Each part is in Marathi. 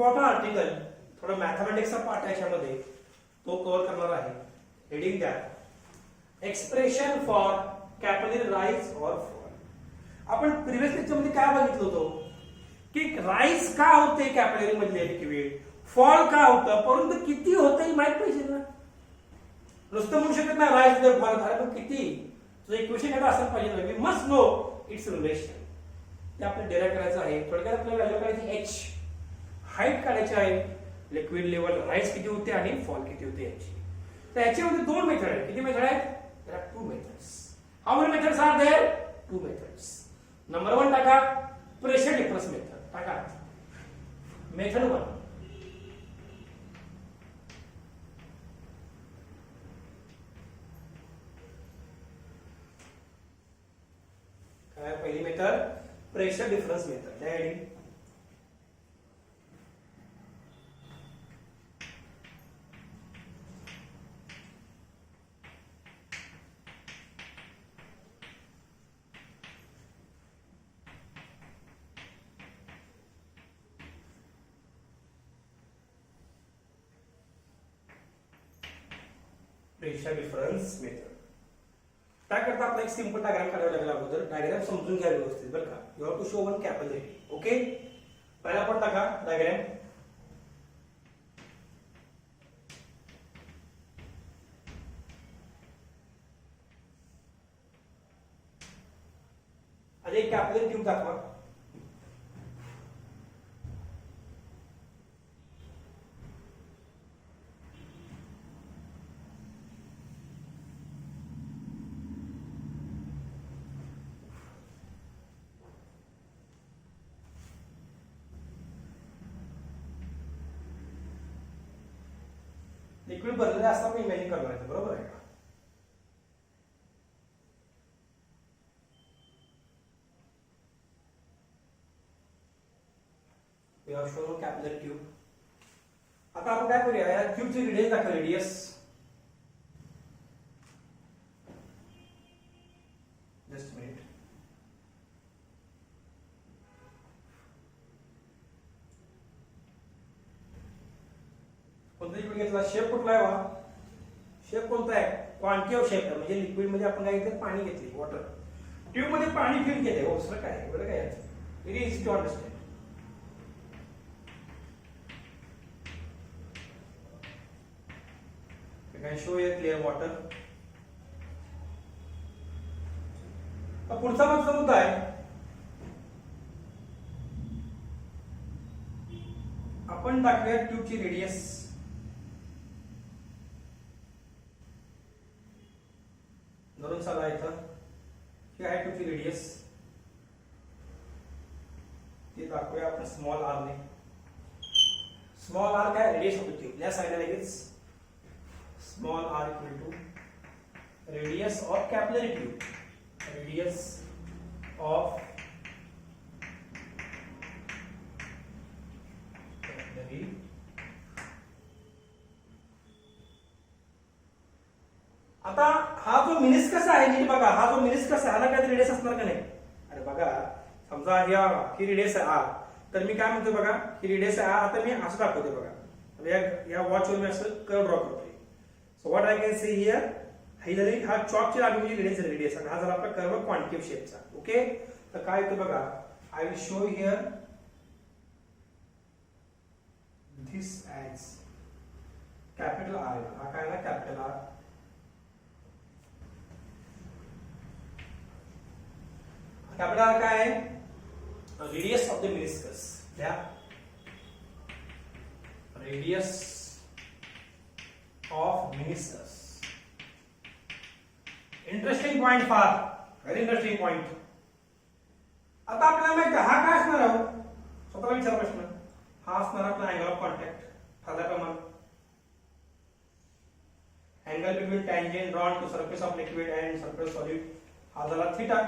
इम्पॉर्टंट आर्टिकल, थोडा मॅथमॅटिक्सचा पार्ट आहे याच्यामध्ये, तो कव्हर करणार आहे. हेडिंग द्या expression for capillary rise or fall. आपण प्रिव्हियस लेक्चरमध्ये काय बघितलं होतं की राईज का होते कॅपिलरी मधले लिक्विड, फॉल का होतं, परंतु किती होतं हे माहित पाहिजे ना. नुसतं म्हणू शकत नाही राईज जर फॉल झाला पण किती, तुझं इक्वेशन एवढं असायला पाहिजे. We must know its relation. ते आपल्याला डेराइव्ह करायचं आहे. थोडक्यात आपल्याला व्हॅल्यू करायची एच, हाईट काढायची आहे, लिक्विड लेवल राईज किती होते आणि फॉल किती होते याची. तर याच्यामध्ये दोन मेथड आहेत. किती मेथड आहेत? there are two methods. How many methods are there? Two methods. Number 1 टाका pressure difference method. टाका method 1. काय पहिली मेथड? Pressure difference method. त्या हेडिंग प्रेशर डिफरन्स मेथड. त्याकरता आपला एक सिंपल डायग्राम काढावा लागेल. अगोदर डायग्राम समजून घ्या व्यवस्थित बरं का. You have to show one capillary. Okay, पहिला आपण टाका डायग्राम. आधी एक कॅपिलरी ट्यूब दाखवा. लिक्विड भरलेलं असं आपण इमॅजिन करणार आहे, बरोबर आहे का? We have shown capillary tube. आता आपण काय करूया, या ट्यूबची रेडियस दाखव. Radius just minute. कोणता लिक्विड घेतला, शेप कुठला आहे वा, शेप कोणता आहे, क्वांटिटी ऑफ शेप आहे. म्हणजे लिक्विड मध्ये आपण काय घेतलं, पाणी घेतले, वॉटर. ट्यूब मध्ये पाणी फिल केले. हो सर, काय एवढं काय, व्हेरी इझी टू अंडरस्टँड. काय शो ये क्लिअर वॉटर. पुढचा मुद्दा आहे, आपण दाखवूया ट्यूबची रेडियस. धरून चालला इथं ही आहे ट्यूबची रेडियस. ते दाखवूया आपण स्मॉल आर ने. स्मॉल आर काय, रेडियस ऑफ द ट्यूब. या साइडला लगेच small r equal to radius of capillary tube. Radius of capillary. आता हा जो मिनिस्कस आहे, नीट बघा, हा जो मिनिस्कस आहे ह्याला काय रेडियस असणार का नाही? अरे बघा, समजा ही रेडियस आहे आर, तर मी काय म्हणतो बघा, ही रेडियस आहे आर. आता मी असं दाखवते बघा, या वॉचवर मी असं कर्व ड्रॉ करतोय. So what I can say here, ही झाली हा चॉकची लागलेली रेडियस आणि हा झाला आपला कर्व क्वांटिटी ऑफ शेपचा. ओके, तर काय येतं बघा, I will show here this as capital R. हा काय ना कॅपिटल आर. कॅपिटल आर काय आहे, रेडियस ऑफ द मिनिस्कस. या radius of meniscus. Interesting point, फार व्हेरी इंटरेस्टिंग पॉइंट. आता आपल्याला माहिती हा काय असणार आहे, स्वतःला विचार प्रश्न. हा असणार आपला अँगल ऑफ कॉन्टॅक्ट. ठरल्याप्रमाणे angle between tangent drawn to surface of liquid and surface solid. हा झाला थिटा.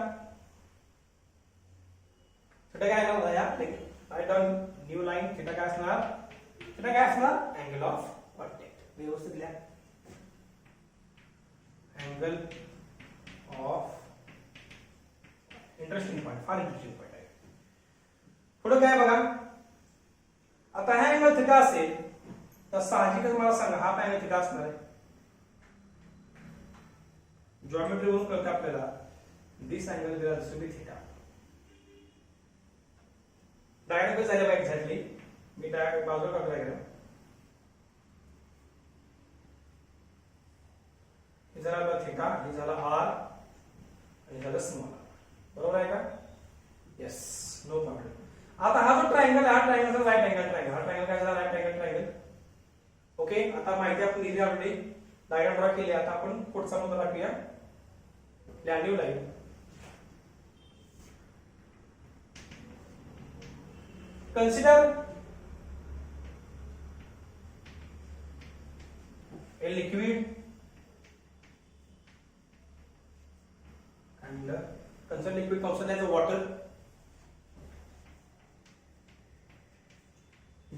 थिटा काय असणार या, write down new line. Theta काय असणार, थिटा काय असणार, अँगल ऑफ कॉन्टॅक्ट. व्यवस्थित लिहा, अँगल ऑफ. इंटरेस्टिंग पॉइंट, फार इंटरेस्टिंग पॉइंट आहे. पुढे काय बघा, आता हा अँगल थिटा असेल तर साहजिकच मला सांगा हा अँगल थिटा असणार आहे. जॉमेट्री वरून कळतं आपल्याला this angle will be theta. Diagram झाले पाहिजे एक्झॅक्टली. मी बाजूला टाकला डायग्राम. हे झाला थिटा, हे झाला आर आणि झालं स्मॉल. बरोबर आहे का? Yes, no problem. आता हा जो ट्रायंगल आहे हा ट्रायंगलचा राईट अँगल ट्रायंगल. हा ट्रायंगल काय झाला? Right angle triangle. ओके, आता माहिती आपण दिली ऑलरेडी, डायग्राम ड्रॉ केली. आता आपण पुढचा मुद्दा टाकूया. New line. Consider a liquid and consider liquid comes as a water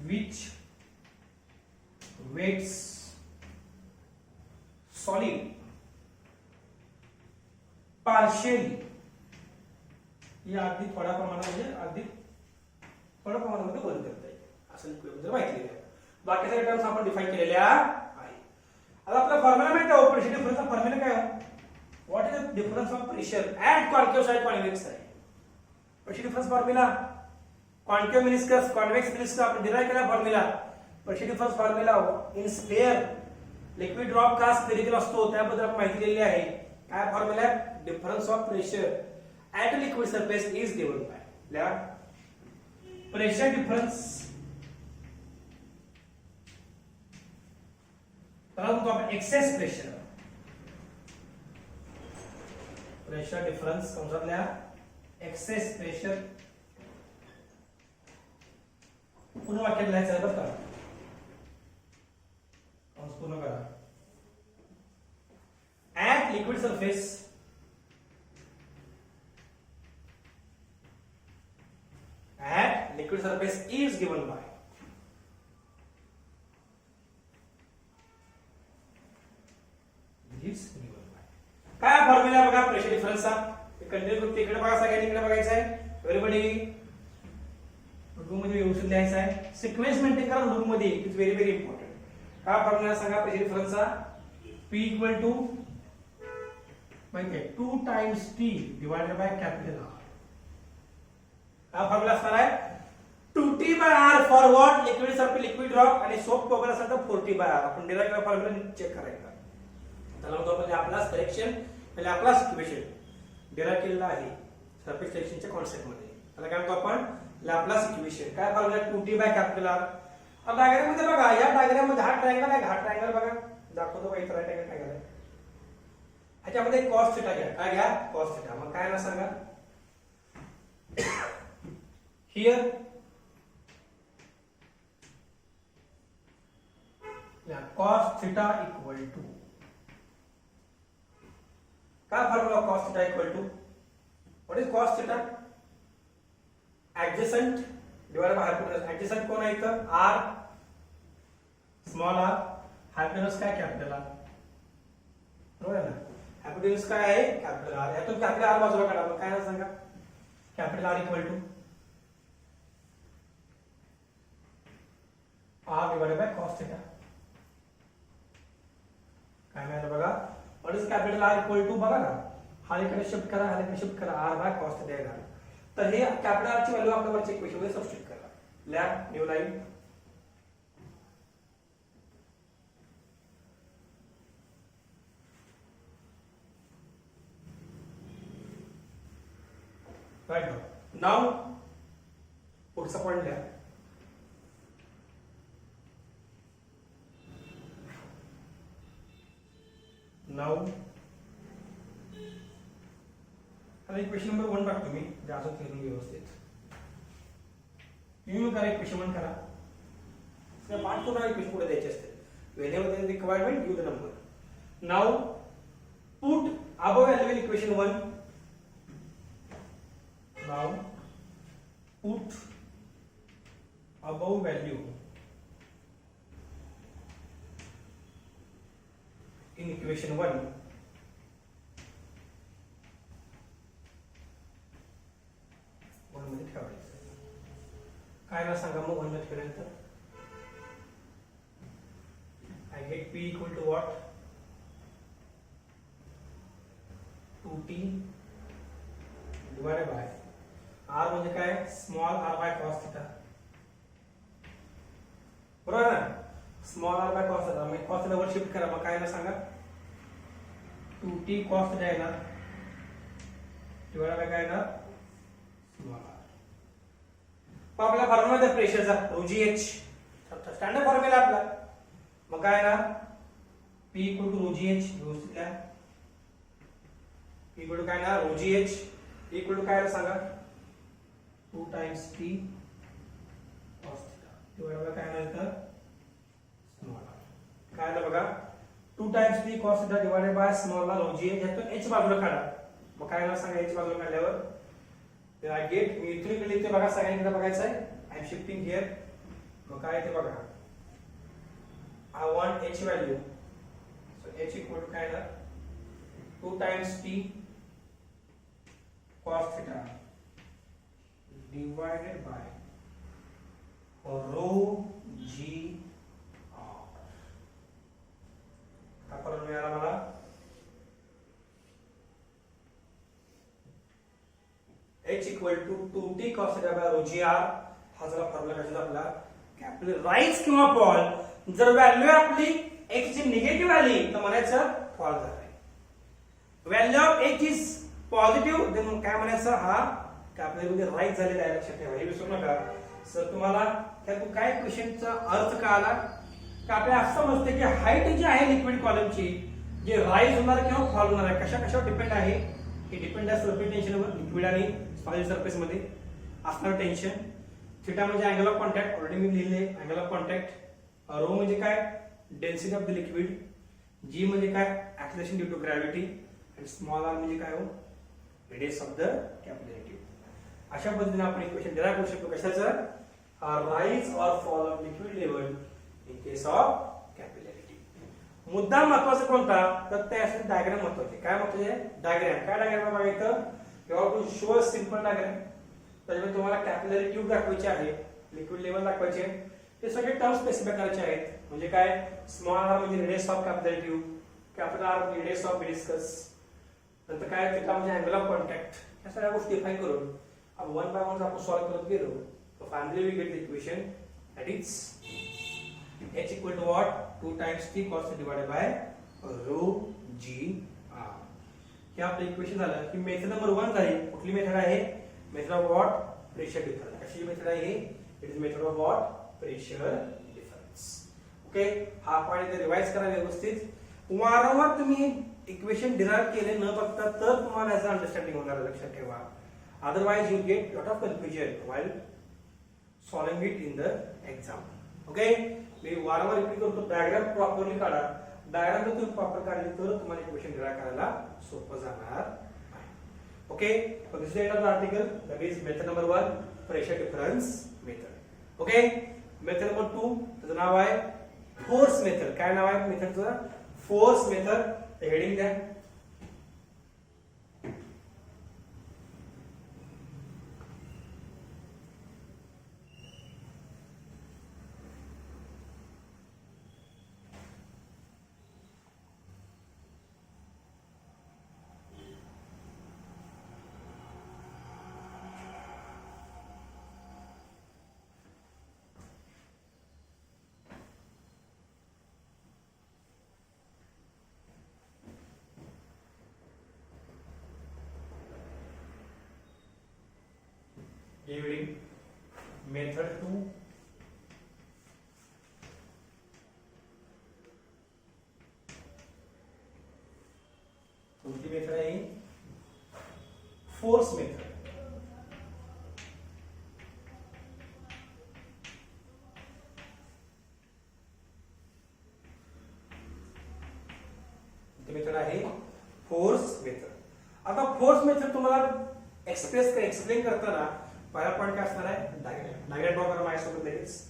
which weighs solid partially. हे अगदी थोड्या प्रमाणात म्हणजे अगदी थोड्या प्रमाणामध्ये बंद करता येईल असं लिक्विड बद्दल माहिती दिली आहे. बाकी सगळे टर्म्स आपण डिफाइन केलेल्या आहे. आता आपला फॉर्म्युला माहिती आहे, प्रेशर डिफरन्सचा फॉर्म्युला काय आहे? What is the difference of pressure at concave side convex side. Pressure difference formula concave meniscus convex meniscus आपण डिराइव्ह केला formula. Pressure difference formula in sphere liquid drop का स्फेरिकल असतो त्याबद्दल आपण माहिती दिलेली आहे. काय फॉर्म्युला आहे? Difference of pressure at liquid surface is given by pressure difference. त्याला म्हणतो आपण एक्सेस प्रेशर. प्रेशर डिफरन्स समजल्या एक्सेस प्रेशर. पूर्ण वाक्यात लिहायचं आहे बरं का, पूर्ण करा. At liquid surface at liquid surface is given by काय फॉर्म्युला बघा प्रेशर डिफरन्सचा. कंटिन्यू ग्रुप इकडे बघा, सगळ्यांनी इकडे बघायचं आहे. एव्हरीबडी रूम मध्ये व्यवस्थित लिहायचं आहे. सिक्वेन्स मेंटेन करा रूम मध्ये, it is very very important. काय फॉर्म्युला सांगा प्रेशर डिफरन्सचा? P इक्वल टू माहिती आहे 2 times T divided by capital R. हा फॉर्म्युला असणार आहे 2T by R for what? Liquid surface liquid drop. आणि सोप फॉर्म्युला असेल तर 4T by R. आपण डिराइव्ह केलेला फॉर्म्युला चेक करायचा. त्याला म्हणतो आपण लॅपलास करेक्शन म्हणजे लॅपलास इक्वेशन डिराइव्ह केलेला आहे सरफेस टेन्शनच्या कॉन्सेप्ट मध्ये. त्याला काय म्हणतो आपण? Laplace equation. काय formula? 2T by capital R. आता डायग्राम मध्ये बघा, या डायग्राम मध्ये हा ट्रायंगल आहे. हा ट्रायंगल बघा दाखवतो बघा, इथं राईट अँगल ट्रायंगल आहे. ह्याच्यामध्ये cos थीटा घ्या. काय घ्या? cos theta. मग काय ना सांगा here cos theta equal to काय formula? cos theta equal to what is cos theta? adjacent divided by hypotenuse. adjacent कोण आहे इथं? r small r. hypotenuse काय? Capital r. बरोबर आहे ना? hypotenuse काय आहे? Capital r. यातून कॅपिटल r बाजूला काढा. मग काय ना सांगा capital r equal to r divided by cos theta. काय मिळालं बघा? What is capital R equal to बघा ना, हा इकडे शिफ्ट करा, हा इकडे शिफ्ट करा, r बाय cos theta येणार. तर हे कॅपिटल R ची व्हॅल्यू आपल्या वरच्या इक्वेशन मध्ये सबस्टिट्यूट करा. Lab new line. Right now पुढचा पॉइंट लिहा. नाउ आता इक्वेशन नंबर 1 टाकतो मी, जे अजून लिहून व्यवस्थित. तुम्ही करा इक्वेशन 1 करा. सर पाठ करा इक्वेशन पुढे द्यायचे असते. whenever there is requirement give the number. now put above value in equation 1. now put above value in equation 1 मध्ये ठेवायचं. काय ना सांगा मग 1 मध्ये ठेवल्यानंतर हे P equal to what 2t divided by R म्हणजे काय small r by cos theta बरोबर ना small r by cos theta मग cos थिटा वर शिफ्ट करा मग काय ना सांगा 2t cos थिटा येणार डिवाइडेड बाय काय येणार स्मॉल r मग आपला फॉर्म्युला आहे प्रेशरचा ρgh स्टँडर्ड फॉर्म्युला आपला मग काय ना P इक्वल टू ρgh व्यवस्थित लिहा P इक्वल टू काय ना ρgh इक्वल टू काय सांगा 2 times t cos theta divided by काय येणार स्मॉल r काय आलं बघा 2 times t cos theta divided by small r ρgh यातून h बाजूला काढा मग काय येणार सांगा h बाजूला काढल्यावर then I get मी इथून इकडे लिहिते बघा सगळ्यांकडे बघायचं आहे I am shifting here मग काय ते बघा I want h value so h equal to काय ना 2 times t cos theta divided by rho g r हा फॉर्म्युला मिळाला मला h equal to 2t cos theta by rho g r हा जरा फॉर्म्युला कशाचा आपला कॅपिलरी राईज किंवा फॉल जर व्हॅल्यू आपली x ची निगेटिव्ह आली तर म्हणायचं फॉल झालाय value of x is positive then काय म्हणायचं हा कॅपिलरी मध्ये राईज झालेला आहे लक्षात ठेवा हे विसरू नका सर तुम्हाला त्यातून काय क्वेश्चनचा अर्थ कळाला की आपल्याला असं समजते की हाईट जी आहे लिक्विड कॉलमची जे राईज होणार किंवा फॉल होणार आहे कशा कशावर डिपेंड आहे हे डिपेंड आहे सरफेस टेन्शनवर लिक्विड आणि सॉलिड सरफेस मध्ये असणार टेन्शन थीटा म्हणजे अँगल ऑफ कॉन्टॅक्ट ऑलरेडी मी लिहिले अँगल ऑफ कॉन्टॅक्ट रो म्हणजे काय डेन्सिटी ऑफ द लिक्विड जी म्हणजे काय ऍक्सेलरेशन ड्यू टू ग्रॅव्हिटी आणि स्मॉल आर म्हणजे काय हो radius of the capillary tube अशा पद्धतीने आपण इक्वेशन डिराइव्ह करू शकतो कशाचं rise or fall of liquid level in case of capillary tube मुद्दा महत्वाचा कोणता तर ते असले डायग्राम महत्वाचे काय महत्वाचे डायग्राम काय डायग्राम बघा इथं you have to show a simple diagram त्याच्यामध्ये तुम्हाला कॅपिलरी ट्यूब दाखवायची आहे लिक्विड लेवल दाखवायचे हे सगळे टर्म स्पेसिफाय करायचे आहेत म्हणजे काय स्मॉल आर म्हणजे radius of capillary tube capital r म्हणजे रेडियस ऑफ मेडिस्कस नंतर काय थिटा म्हणजे अँगल ऑफ कॉन्टॅक्ट या सगळ्या गोष्टी डिफाइन करून अब वन बाय वन आपण सॉल्व करत गेलो तर finally we get the equation that is h equal to what 2 times t cos theta divided by rho g r हे आपलं इक्वेशन झालं की मेथड नंबर 1 झाली कुठली मेथड आहे method of what pressure difference कशी मेथड आहे it is method of what pressure difference okay हा पॉइंट रिवाइज करा व्यवस्थित वारंवार तुम्ही इक्वेशन डिराइव्ह केले न बघता तर तुम्हाला याचा अंडरस्टँडिंग होणार लक्षात ठेवा otherwise you get lot of confusion while solving it in the exam okay मी वारंवार रिपीट करतो डायग्राम प्रॉपरली काढा डायग्राम जर तुम्ही प्रॉपर काढली तर तुम्हाला इक्वेशन डिराइव्ह करायला सोपं जाणार आहे okay so this is end of the article that is method number 1 pressure difference method okay method number 2 त्याचं नाव आहे फोर्स मेथड काय नाव आहे मेथडचं फोर्स मेथड हेडिंग द्या Heading method 2 कोणती मेथड आहे फोर्स मेथड मेथड आहे फोर्स मेथड आता फोर्स मेथड तुम्हाला एक्सप्लेन करताना पहिला पॉइंट काय असणार आहे डायग्राम ड्रॉ करा माझ्यासोबत लगेच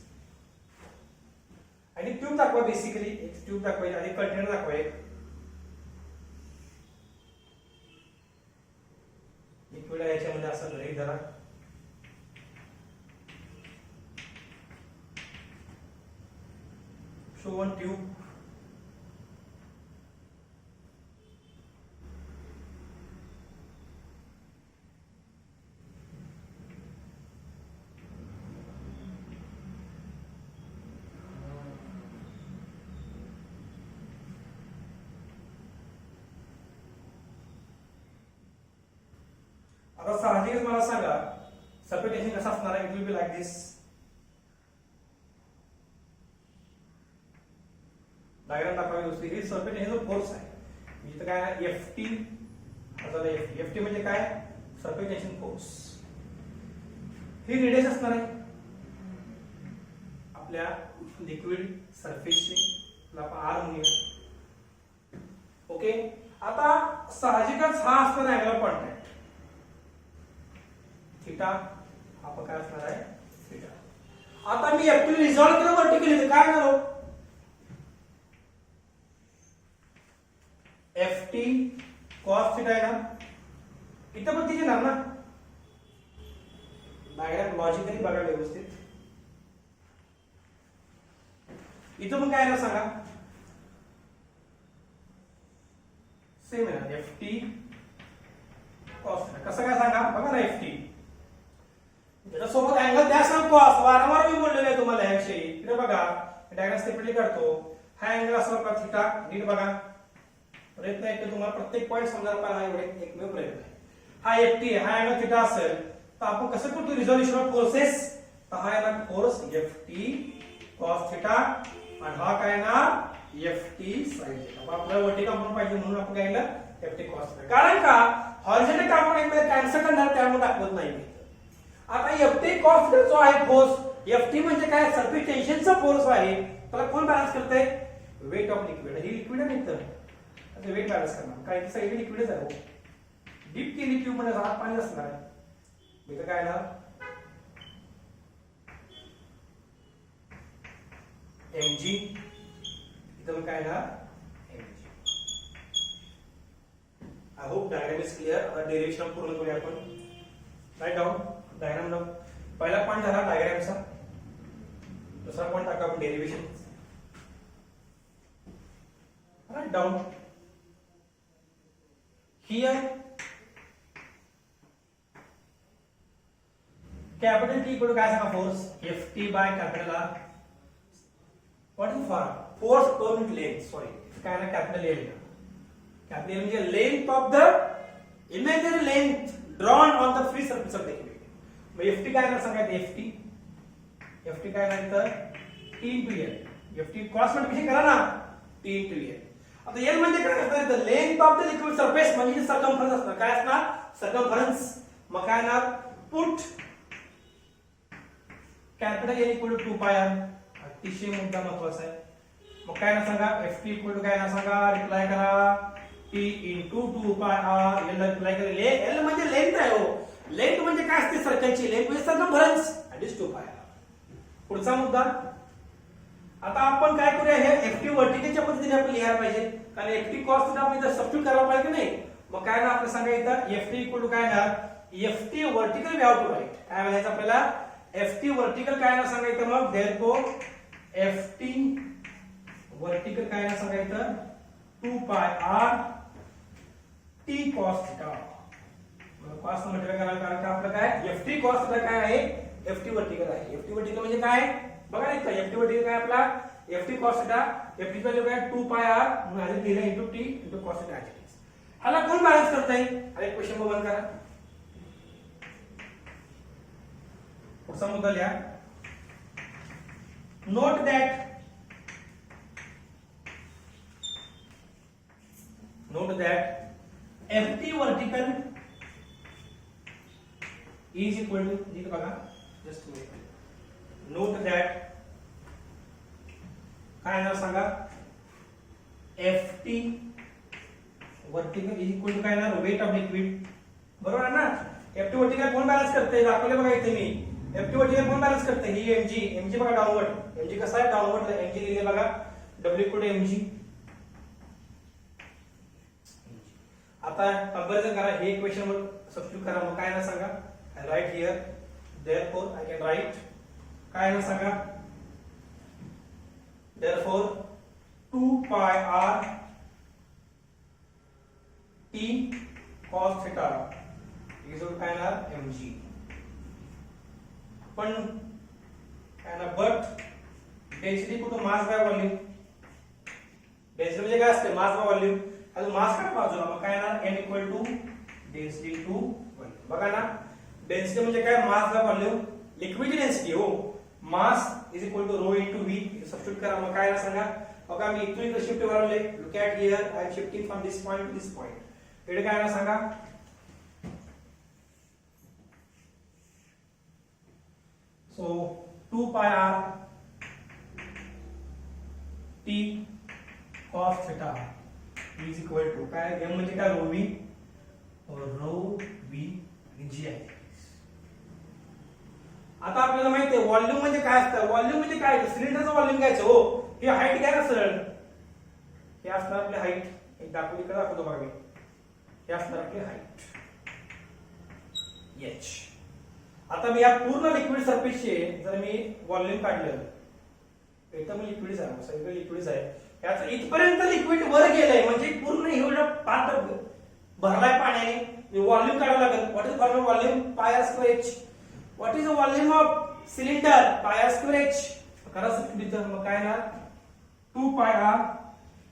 आणि ट्यूब दाखवा बेसिकली एक ट्यूब दाखवायची आणि कंटेनर दाखवा एक लिक्विड आहे याच्यामध्ये असं गृहीत धरा शो वन ट्यूब आता साहजिकच मला सांगा सरफेस टेन्शन कसं असणार आहे. It will be like this. Diagram दाखवावी दुसरी. ही सरफेस टेन्शन फोर्स आहे. इथं काय आहे एफटी. एफटी म्हणजे काय सरफेस टेन्शन फोर्स. ही रेडियस असणार आहे आपल्या लिक्विड सरफेसची, आपण आर म्हणूया. ओके. आता साहजिकच हा असणार अँगल ऑफ कॉन्टॅक्ट थीटा. आपण काय असणार आहे थीटा. आता मी ऍक्च्युअली रिझॉल्व केलं व्हर्टिकली, तर काय करू एफटी कॉस थीटा आहे ना. इथं पण तिथे ना डायग्राम लॉजिकली बघा व्यवस्थित. इथं पण काय आहे ना सांगा सेम आहे ना एफटी कॉस थीटा. कसं काय सांगा बघा ना एफटी त्याच्यासोबत अँगल द्या सांग कॉस. वारंवार मी बोललेलो आहे तुम्हाला ह्याविषयी. इकडे बघा डायग्राम स्टेपली काढतो. हा अँगल असणार का थीटा. नीट बघा. प्रयत्न आहे की तुम्हाला प्रत्येक पॉईंट समजायला पाहिजे. हा एवढे एकमेव प्रयत्न आहे. हा एफटी हा अँगल थीटा असेल तर आपण कसं करतो रिझोल्यूशन ऑफ फोर्सेस. तर हा आहे ना फोर्स एफटी कॉस थीटा आणि हा काय ना एफटी साइन थीटा. आपल्याला वर्टिकल कंपोनंट पाहिजे म्हणून आपण काय केलं एफटी कॉस थीटा. कारण का हॉरिझॉन्टल कंपोनंट मध्ये कॅन्सल करणार त्यामुळे दाखवत नाही मी. आता एफटी कॉस थीटा जो आहे फोर्स, एफटी म्हणजे काय सरफेस टेन्शनचा फोर्स आहे. त्याला कोण बॅलन्स करते वेट ऑफ लिक्विड. ही लिक्विड आहे तर आता वेट बॅलन्स करणार कारण की सगळी लिक्विडच आहे. डीप केली ट्यूब मध्ये आत पाणी असणार आहे. इथं काय ना mg. इथं काय ना mg. I hope diagram is clear. आता डेरिव्हेशन पूर्ण करूया आपण. Write down diagram. पहिला पॉईंट झाला डायग्रामचा. दुसरा पॉईंट टाका आपण derivation. Write down. Here capital T equal काय सांगा force Ft by capital R. What is force per unit length. Sorry काय ना कैपिटल L. कैपिटल L म्हणजे length of the imaginary length drawn on the free surface of the liquid. मग Ft काय ना सांगायचं Ft काय नाही तर T into L. Ft cost multiplication करा ना T into L. आता L म्हणजे काय असणार तर length of the liquid surface म्हणजे सर्कमफरन्स असणार. काय असणार सर्कमफरन्स. मग काय ना put capital L equal to 2 pi r. अतिशय मुद्दा महत्वाचा आहे. मग काय ना सांगा Ft इक्वल टू काय ना सांगा रिप्लाय करा T into 2 pi r. L reply करा. L म्हणजे लेंथ आहे हो. लेंथ म्हणजे काय असते सर्कलची लेंथ म्हणजे circumference that is 2 pi r. पुढचा मुद्दा. आता आपण काय करूया हे Ft व्हर्टिकलच्या पद्धतीने आपण लिहायला पाहिजे कारण Ft कॉस थीटा आपण इथं सबस्टिट्यूट करायला पाहिजे की नाही. मग काय ना आपण सांगायचं Ft इक्वल टू काय ना Ft vertical we have to write. काय म्हणायचं आपल्याला Ft व्हर्टिकल काय ना सांगायचं. मग देअरफॉर Ft व्हर्टिकल काय ना सांगायचं 2 pi r t cos theta. मग cos म्हणजे काय कारण का आपलं काय Ft cos थीटा काय आहे Ft व्हर्टिकल आहे. Ft व्हर्टिकल म्हणजे काय बघा ना इथं Ft व्हर्टिकल काय आपला Ft cos थीटा. Ft ची व्हॅल्यू काय 2 पाय r म्हणून आधी लिहिलं into t into cos theta. ह्याला कोण बॅलन्स करतंय. अरे क्वेश्चन बंद करा. पुढचा मुद्दा लिहा. Note that Ft vertical is equal to इथे बघा जस्ट नोट दॅट काय ना सांगा Ft vertical is equal to काय ना वेट ऑफ लिक्विड. बरोबर आहे ना. Ft vertical कोण बॅलन्स करते दाखवले बघा इथे मी. Ft वर्टिकल कोण बॅलन्स करते ही mg बघा डाऊनवर्ड. mg कसा आहे डाऊनवर्ड mg लिहिले बघा w इक्वल टू mg. आता कंपॅरिझन करा हे इक्वेशन वर सबस्टिट्यूट करा. मग काय ना सांगा I right here therefore I can right काय ना सांगा therefore 2 pi r t cos theta is काय ना mg. पण काय ना बट डेन्सिटी कुठं मास बाय व्हॉल्यूम. डेन्सिटी म्हणजे काय असते मास बाय व्हॉल्यूम. आता मास काय बाजूला मग काय ना n equal to density to volume. बघा ना, डेन्सिटी म्हणजे काय, मास बाय व्हॉल्यूम. लिक्विडची डेन्सिटी हो, mass is equal to rho into v. Substitute करा. मग काय ना सांगा. बघा मी इथून इकडे शिफ्ट करायला. Look at here, I am shifting from this point two this point. इकडे काय ना सांगा. So 2 pi r t cos theta is equal to काय, m म्हणजे काय, रो v आणि g आहे. आता आपल्याला माहिती आहे व्हॉल्यूम म्हणजे काय असतं. व्हॉल्यूम म्हणजे काय, सिलेंडरचं व्हॉल्यूम घ्यायचं हो. हे हाईट घ्या ना सरळ. हे असणार आपली हाईट. एक दाखवली इकडे दाखवतो बघा मी. हे असणार आपली हाईट h. आता मी या पूर्ण लिक्विड सरफेसचे जर मी व्हॉल्यूम काढलं, इथं मी लिक्विडच आहे, सगळीकडे लिक्विडच आहे. याचं इथपर्यंत लिक्विड वर गेलंय म्हणजे पूर्ण एवढं पात्र भरलाय पाण्याने. व्हॉल्यूम काढावं लागेल. What is formula volume, pi R square h. What is the volume of cylinder, pi R square h. करा सबस्टिट्यूट. मग काय ना, 2 पाय आर.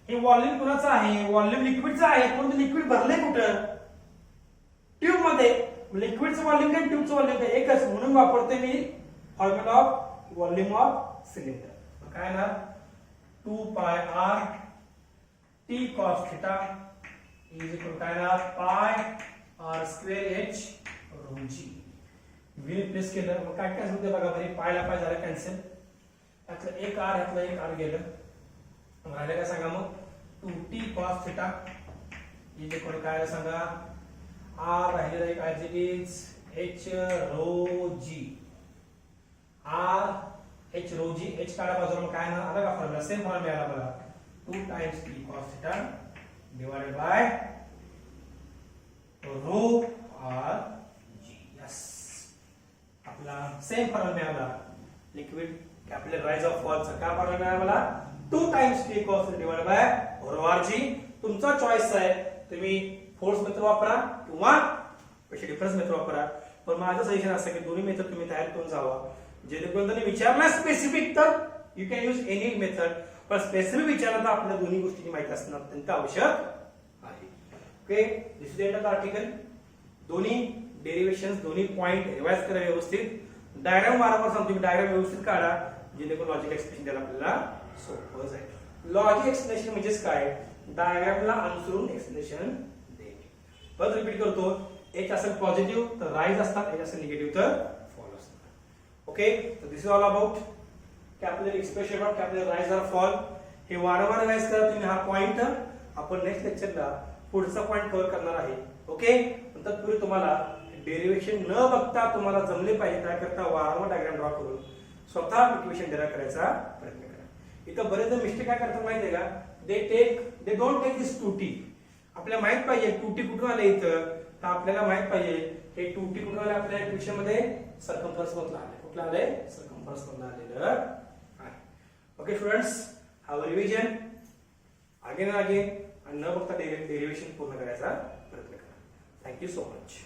हे व्हॉल्यूम कुणाचं आहे, व्हॉल्यूम लिक्विडचं आहे. पण लिक्विड भरलंय कुठं, ट्यूब मध्ये. लिक्विडचं व्हॉल्यूम काय, ट्यूबचं व्हॉल्यूम काय, एकच. म्हणून वापरते मी formula of volume of cylinder. काय ना, 2 pi R T cos theta is equal काय ना, pi R square H rho G. V replace केलं. मग काय काय होते बघा बरे. पायला पाय झालं कॅन्सल. यातलं एक आर, यातलं एक आर गेलं. राहिलं काय सांगा मग, 2t cos theta is equal काय सांगा, आर राहिलेलं एक as it is h rho g. R h rho g. H काढा बाजूला. मग काय ना, आला का फॉर्म्युला, सेम फॉर्म्युला मिळाला मला. 2 times t cos theta divided by rho r g. Yes, आपला सेम फॉर्म्युला मिळाला. लिक्विड कॅपिलरी राइज ऑफ फॉलचा काय फॉर्म्युला मिळाला मला, 2 times t cos theta divided by rho r g. तुमचा चॉईस आहे, तुम्ही फोर्स मेथड वापरा किंवा डिफरन्स मेथड वापरा. पण माझं सजेशन असं की दोन्ही मेथड तुम्ही तयार करून जावा. जेणेकरून त्यांनी विचारला स्पेसिफिक तर you can use any method. पण स्पेसिफिक विचारलं तर आपल्याला दोन्ही गोष्टीची माहिती असणं अत्यंत आवश्यक आहे. Okay, this is the end of the article. दोन्ही डेरिव्हेशन्स, दोन्ही पॉइंट रिवाइज करा व्यवस्थित. डायग्राम वारंवार सांगतो मी, डायग्राम व्यवस्थित काढा जेणेकरून लॉजिक एक्सप्लेनेशन द्यायला आपल्याला सोपं जाईल. लॉजिक एक्सप्लेनेशन म्हणजेच काय, डायग्रामला अनुसरून एक्सप्लेनेशन देणे. परत रिपीट करतो. एच असेल पॉझिटिव्ह तर राईज असतात, एच असेल निगेटिव्ह तर फॉल असतात. ओके, तर this is all about capillary expression of capillary rise or fall. हे वारंवार रिवाइज करा तुम्ही. हा पॉइंट आपण नेक्स्ट लेक्चरला पुढचा पॉइंट कव्हर करणार आहे. ओके, तत्पूर्वी तुम्हाला डेरिव्हेशन न बघता तुम्हाला जमले पाहिजे काय करता, वारंवार डायग्राम ड्रॉ करून स्वतः इक्वेशन डिराइव्ह करायचा प्रयत्न करा. इथं बरेच मिस्टेक काय करतात माहितीये का, they don't take this 2t. आपल्याला माहित पाहिजे 2t कुठून आले इथं, तर आपल्याला माहित पाहिजे हे 2t कुठून आले आपल्या इक्वेशन मध्ये, सर्कमफरन्स मधून आले. कुठलं आले, सर्कमफरन्स मधून आलेलं आहे. ओके स्टुडंट्स, हाव रिव्हिजन अगेन अगेन आणि न बघता डेरिव्हेशन पूर्ण करायचा प्रयत्न करा. Thank you so much.